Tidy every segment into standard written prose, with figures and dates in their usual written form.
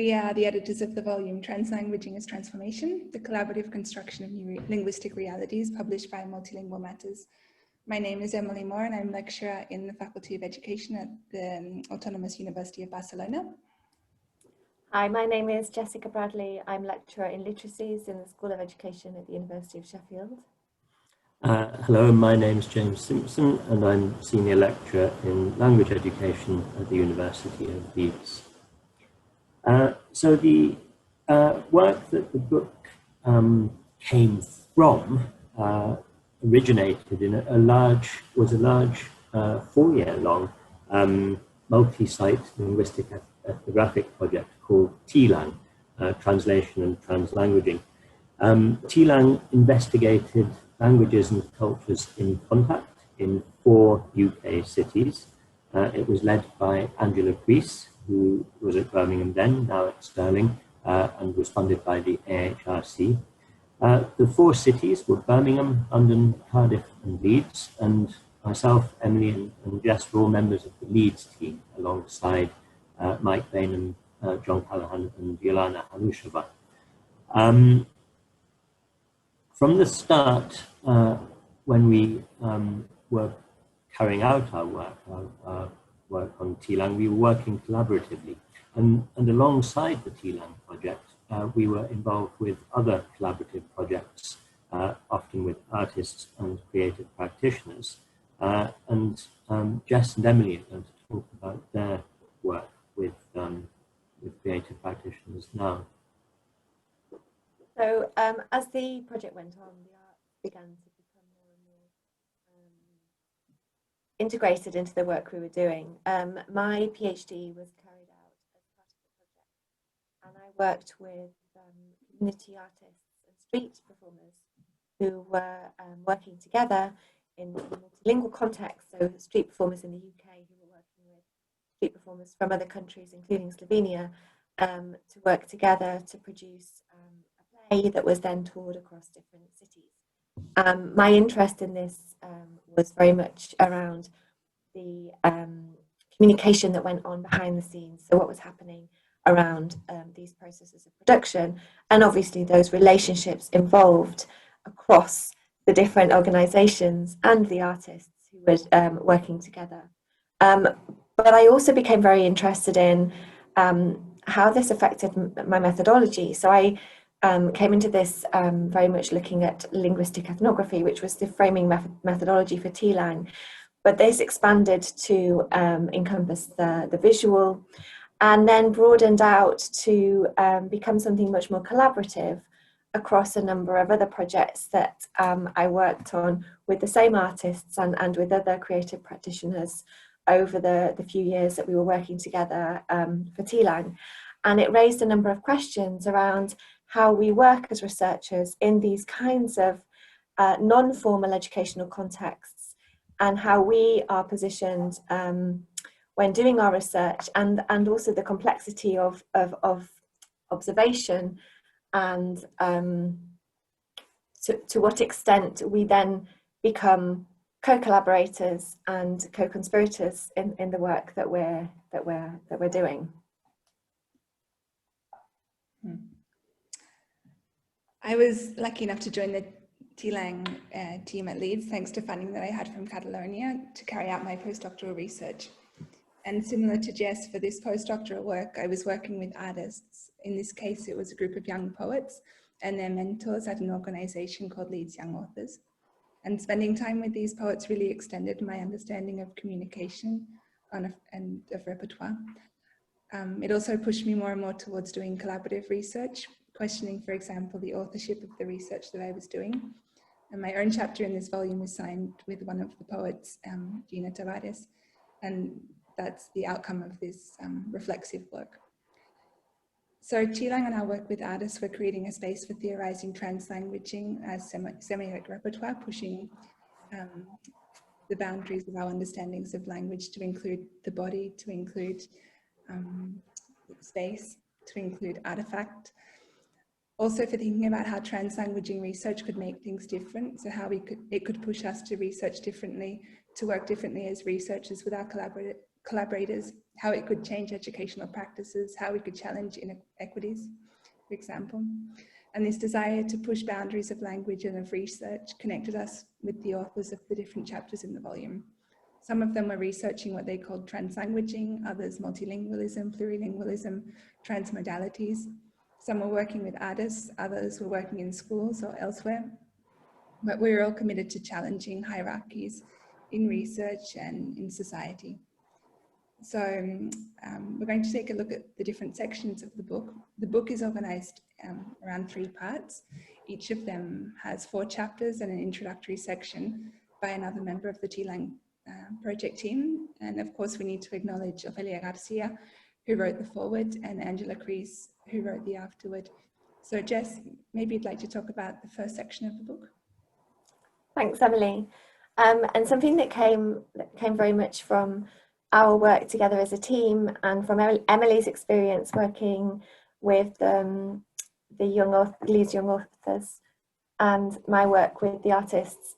We are the editors of the volume Translanguaging as Transformation, the collaborative construction of new linguistic realities, published by Multilingual Matters. My name is Emilee Moore and I'm lecturer in the Faculty of Education at the Autonomous University of Barcelona. Hi, my name is Jessica Bradley. I'm lecturer in literacies in the School of Education at the University of Sheffield. Hello, my name is James Simpson and I'm senior lecturer in language education at the University of Leeds. So the work that the book came from originated in a large 4-year-long multi-site linguistic ethnographic project called TLAN, Translation and Translanguaging. TLAN investigated languages and cultures in contact in 4 UK cities. It was led by Angela Grease, who was at Birmingham then, now at Stirling, and was funded by the AHRC. The 4 cities were Birmingham, London, Cardiff and Leeds, and myself, Emily and Jess were all members of the Leeds team alongside Mike Bain and John Callahan and Yolana Hanushova. From the start, when we were carrying out our work on TLAN, we were working collaboratively. And alongside the TLAN project, we were involved with other collaborative projects, often with artists and creative practitioners. Jess and Emily are going to talk about their work with creative practitioners now. So as the project went on, the art began to become more and more integrated into the work we were doing. My PhD was carried out as part of the project, and I worked with community artists and street performers who were working together in multilingual contexts, so street performers in the UK who were working with street performers from other countries, including Slovenia, to work together to produce that was then toured across different cities. My interest in this was very much around the communication that went on behind the scenes, so what was happening around these processes of production, and obviously those relationships involved across the different organisations and the artists who were working together. But I also became very interested in how this affected my methodology. So I came into this very much looking at linguistic ethnography, which was the framing methodology for TLAN, but this expanded to encompass the visual, and then broadened out to become something much more collaborative across a number of other projects that I worked on with the same artists and with other creative practitioners over the few years that we were working together for TLAN. And it raised a number of questions around how we work as researchers in these kinds of non-formal educational contexts, and how we are positioned when doing our research, and also the complexity of observation, and to what extent we then become co-collaborators and co-conspirators in the work that we're doing. I was lucky enough to join the TLAN team at Leeds, thanks to funding that I had from Catalonia to carry out my postdoctoral research. And similar to Jess, for this postdoctoral work, I was working with artists. In this case, it was a group of young poets and their mentors at an organisation called Leeds Young Authors. And spending time with these poets really extended my understanding of communication and of repertoire. It also pushed me more and more towards doing collaborative research, questioning, for example, the authorship of the research that I was doing. And my own chapter in this volume was signed with one of the poets, Gina Tavares, and that's the outcome of this reflexive work. So TLAN and our work with artists were creating a space for theorising translanguaging as semiotic repertoire, pushing the boundaries of our understandings of language to include the body, to include space, to include artifact. Also for thinking about how translanguaging research could make things different, so how it could push us to research differently, to work differently as researchers with our collaborators, how it could change educational practices, how we could challenge inequities, for example. And this desire to push boundaries of language and of research connected us with the authors of the different chapters in the volume. Some of them were researching what they called translanguaging, others multilingualism, plurilingualism, transmodalities. Some were working with artists, others were working in schools or elsewhere. But we were all committed to challenging hierarchies in research and in society. So we're going to take a look at the different sections of the book. The book is organized around 3 parts. Each of them has 4 chapters and an introductory section by another member of the TLANG project team. And of course, we need to acknowledge Ofelia Garcia, who wrote the foreword, and Angela Crease, who wrote the afterword. So Jess, maybe you'd like to talk about the first section of the book. Thanks, Emilee. And something that came very much from our work together as a team, and from Emilee's experience working with Leeds young authors, and my work with the artists,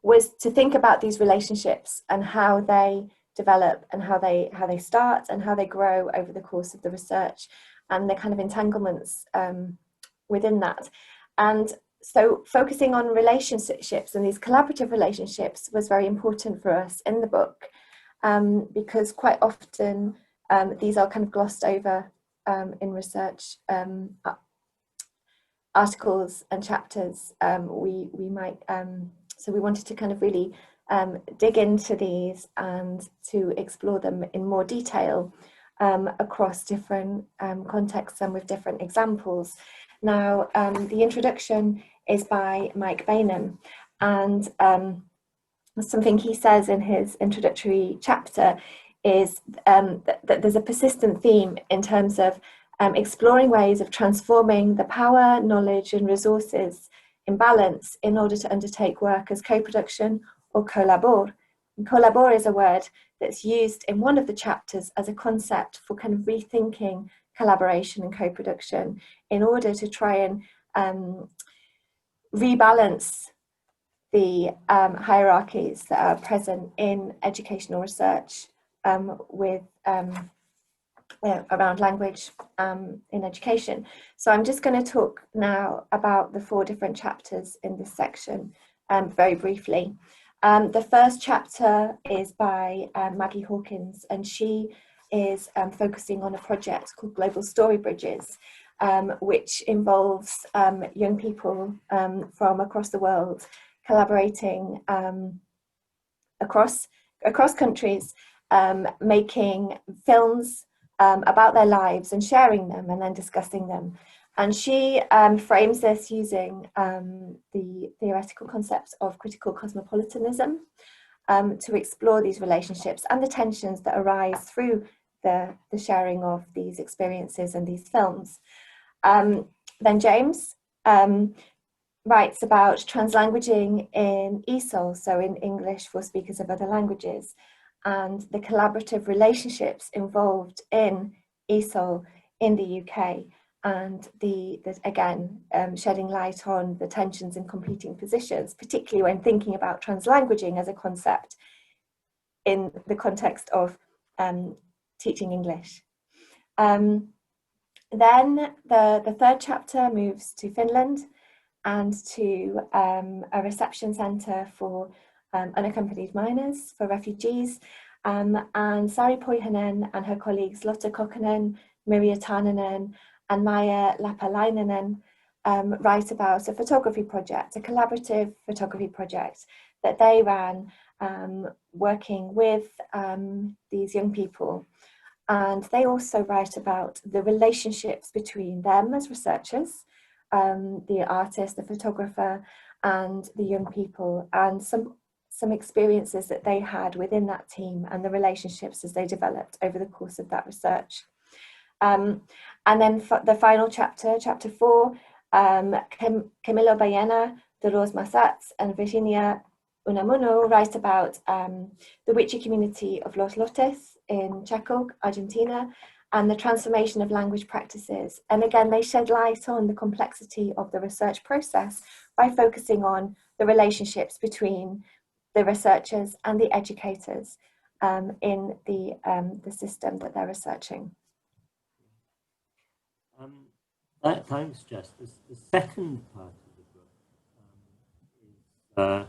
was to think about these relationships and how they develop and how they start and how they grow over the course of the research, and the kind of entanglements within that. And so focusing on relationships and these collaborative relationships was very important for us in the book, because quite often these are kind of glossed over in research articles and chapters. We might, so we wanted to kind of really dig into these and to explore them in more detail across different contexts and with different examples. Now, the introduction is by Mike Bainham, and something he says in his introductory chapter is that there's a persistent theme in terms of exploring ways of transforming the power, knowledge and resources imbalance in order to undertake work as co-production or collabor. And collabor is a word that's used in one of the chapters as a concept for kind of rethinking collaboration and co-production in order to try and rebalance the hierarchies that are present in educational research with around language in education. So I'm just going to talk now about the 4 different chapters in this section very briefly. The first chapter is by Maggie Hawkins, and she is focusing on a project called Global Story Bridges, which involves young people from across the world collaborating across countries, making films about their lives and sharing them and then discussing them. And she frames this using the theoretical concepts of critical cosmopolitanism to explore these relationships and the tensions that arise through the sharing of these experiences and these films. Then James writes about translanguaging in Esol, so in English for speakers of other languages, and the collaborative relationships involved in Esol in the UK, and again shedding light on the tensions and competing positions, particularly when thinking about translanguaging as a concept in the context of teaching English. Then the 3rd chapter moves to Finland and to a reception centre for unaccompanied minors, for refugees, and Sari Poihanen and her colleagues Lotta Kokkonen, Mirja Tarnanen and Maija Lapalainen write about a photography project, a collaborative photography project that they ran working with these young people. And they also write about the relationships between them as researchers, the artist, the photographer, and the young people, and some experiences that they had within that team and the relationships as they developed over the course of that research. And then the final chapter, chapter 4, Camilo Baena, Dolores Massats, and Virginia Unamuno write about the Wichi community of Los Lotes in Chaco, Argentina, and the transformation of language practices. And again, they shed light on the complexity of the research process by focusing on the relationships between the researchers and the educators, in the system that they're researching. Thanks, Jess. The second part of the book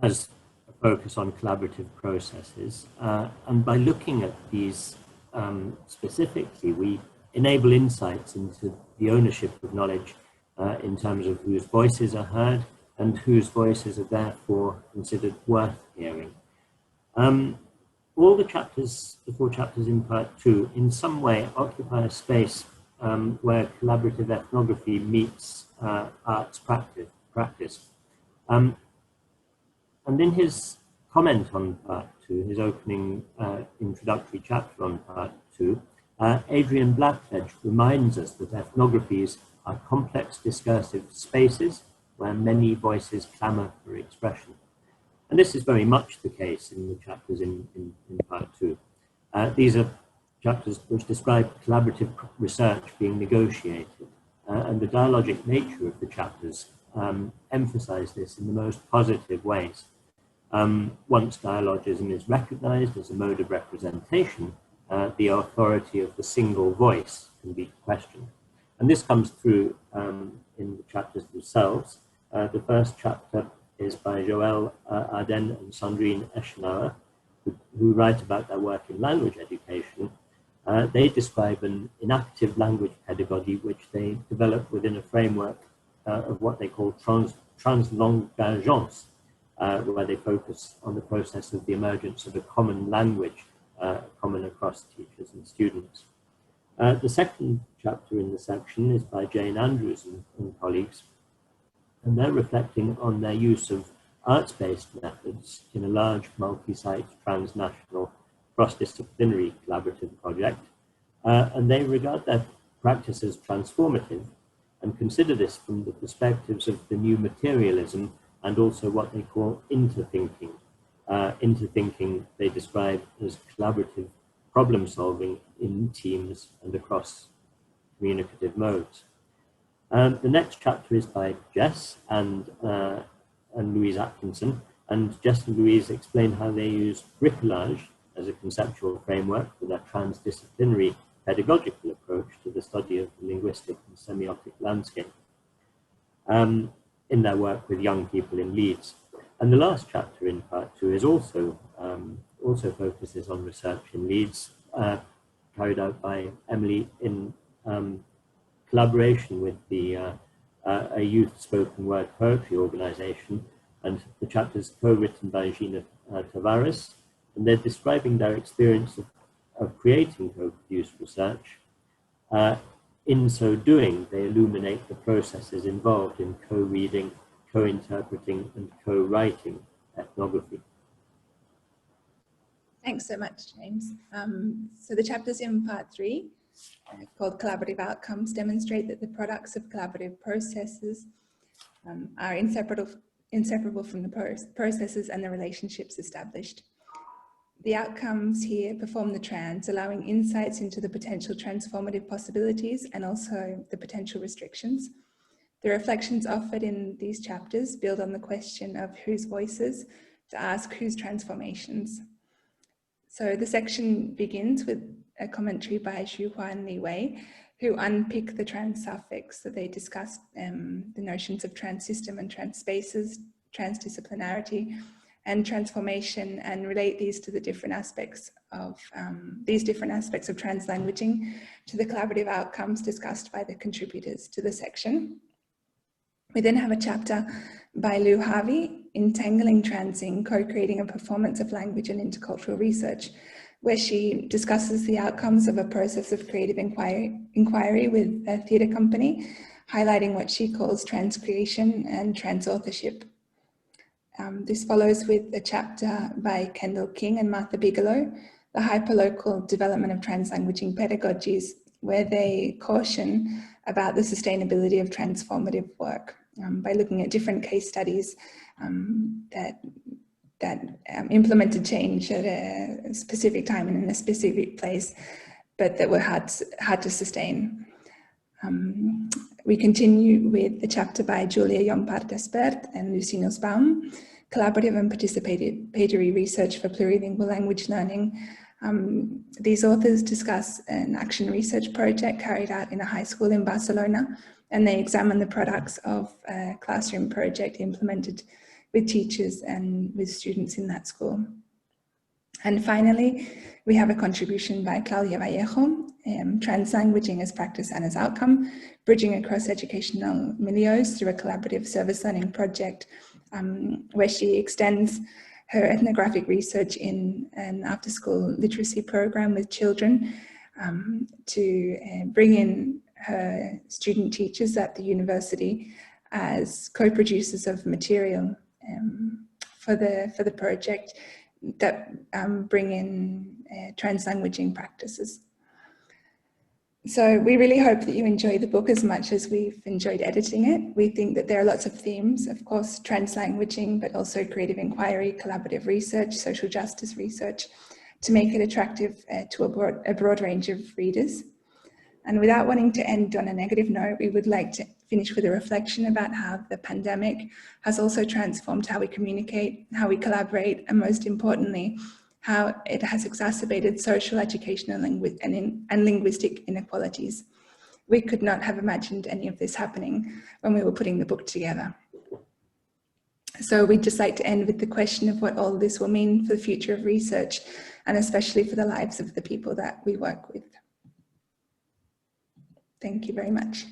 has a focus on collaborative processes, and by looking at these specifically, we enable insights into the ownership of knowledge in terms of whose voices are heard and whose voices are therefore considered worth hearing. All the chapters, the 4 chapters in part 2, in some way occupy a space where collaborative ethnography meets arts practice. And in his comment on part 2, his opening introductory chapter on part 2, Adrian Blackledge reminds us that ethnographies are complex discursive spaces where many voices clamour for expression. And this is very much the case in the chapters in part 2. These are chapters which describe collaborative research being negotiated, and the dialogic nature of the chapters emphasize this in the most positive ways. Once dialogism is recognized as a mode of representation, the authority of the single voice can be questioned. And this comes through in the chapters themselves. The first chapter is by Joël Arden and Sandrine Eschenauer, who write about their work in language education. They describe an inactive language pedagogy which they develop within a framework of what they call Translanguaging, where they focus on the process of the emergence of a common language, common across teachers and students. The second chapter in the section is by Jane Andrews and colleagues, and they're reflecting on their use of arts-based methods in a large multi-site transnational cross-disciplinary collaborative project, and they regard their practice as transformative and consider this from the perspectives of the new materialism and also what they call interthinking. Interthinking they describe as collaborative problem solving in teams and across communicative modes. The next chapter is by Jess and Louise Atkinson, and Jess and Louise explain how they use bricolage as a conceptual framework for their transdisciplinary pedagogical approach to the study of the linguistic and semiotic landscape in their work with young people in Leeds. And the last chapter in part 2 is also focuses on research in Leeds, carried out by Emilee in collaboration with a youth spoken word poetry organization, and the chapter is co-written by Gina Tavares, and they're describing their experience of creating co-produced research. In so doing, they illuminate the processes involved in co-reading, co-interpreting, and co-writing ethnography. Thanks so much, James. So the chapters in part 3, called Collaborative Outcomes, demonstrate that the products of collaborative processes are inseparable from the processes and the relationships established. The outcomes here perform the trans, allowing insights into the potential transformative possibilities and also the potential restrictions. The reflections offered in these chapters build on the question of whose voices to ask whose transformations. So the section begins with a commentary by Xu and Li Wei, who unpick the trans suffix. So they discuss the notions of trans system and trans spaces, transdisciplinarity, and transformation, and relate these to the different aspects of translanguaging to the collaborative outcomes discussed by the contributors to the section. We then have a chapter by Lou Harvey, Entangling Transing, Co-Creating a Performance of Language and Intercultural Research, where she discusses the outcomes of a process of creative inquiry with a theatre company, highlighting what she calls transcreation and trans-authorship. This follows with a chapter by Kendall King and Martha Bigelow, The Hyperlocal Development of Translanguaging Pedagogies, where they caution about the sustainability of transformative work by looking at different case studies that implemented change at a specific time and in a specific place, but that were hard to sustain. We continue with the chapter by Julia Jompart-Despert and Lucy Nussbaum, collaborative and participatory research for plurilingual language learning. These authors discuss an action research project carried out in a high school in Barcelona, and they examine the products of a classroom project implemented with teachers and with students in that school. And finally, we have a contribution by Claudia Vallejo, Translanguaging as Practice and as Outcome, bridging across educational milieus through a collaborative service learning project where she extends her ethnographic research in an after-school literacy program with children to bring in her student teachers at the university as co-producers of material for the project that bring in translanguaging practices. So we really hope that you enjoy the book as much as we've enjoyed editing it. We think that there are lots of themes, of course, translanguaging, but also creative inquiry, collaborative research, social justice research, to make it attractive to a broad range of readers. And without wanting to end on a negative note, we would like to finish with a reflection about how the pandemic has also transformed how we communicate, how we collaborate, and most importantly, how it has exacerbated social, educational, and linguistic inequalities. We could not have imagined any of this happening when we were putting the book together. So we'd just like to end with the question of what all this will mean for the future of research, and especially for the lives of the people that we work with. Thank you very much.